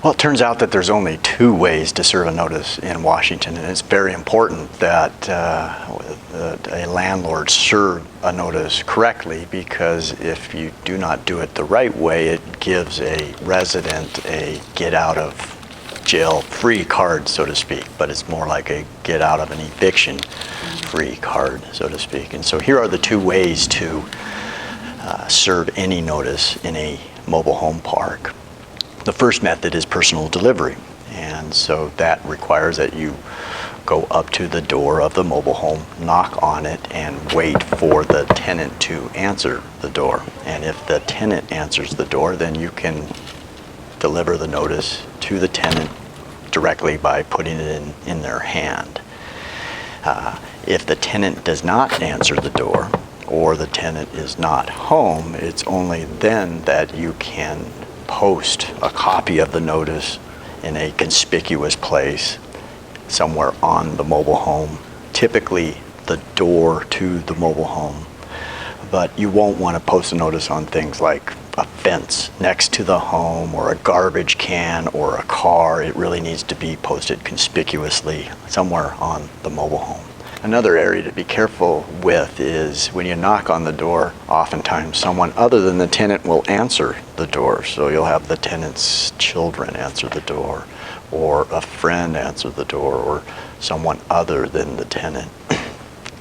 Well, it turns out that there's only two ways to serve a notice in Washington, and it's very important that a landlord serve a notice correctly, because if you do not do it the right way, it gives a resident a get out of jail free card, so to speak, but it's more like a get out of an eviction free card, so to speak. And so here are the two ways to serve any notice in a mobile home park. The first method is personal delivery, and so that requires that you go up to the door of the mobile home, knock on it, and wait for the tenant to answer the door. And if the tenant answers the door, then you can deliver the notice to the tenant directly by putting it in their hand. If the tenant does not answer the door, or the tenant is not home, it's only then that you can post a copy of the notice in a conspicuous place somewhere on the mobile home, typically the door to the mobile home. But you won't want to post a notice on things like a fence next to the home, or a garbage can, or a car. It really needs to be posted conspicuously somewhere on the mobile home. Another area to be careful with is when you knock on the door, oftentimes someone other than the tenant will answer the door. So you'll have the tenant's children answer the door, or a friend answer the door, or someone other than the tenant.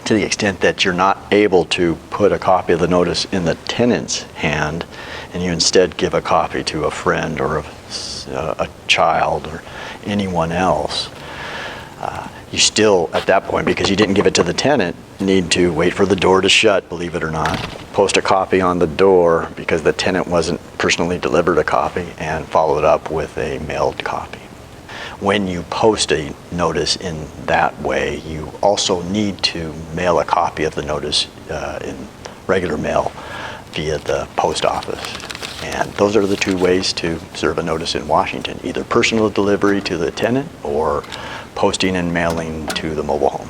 To the extent that you're not able to put a copy of the notice in the tenant's hand, and you instead give a copy to a friend or a child or anyone else, you still, at that point, because you didn't give it to the tenant, need to wait for the door to shut, believe it or not, post a copy on the door because the tenant wasn't personally delivered a copy, and follow it up with a mailed copy. When you post a notice in that way, you also need to mail a copy of the notice in regular mail via the post office. And those are the two ways to serve a notice in Washington, either personal delivery to the tenant or posting and mailing to the mobile home.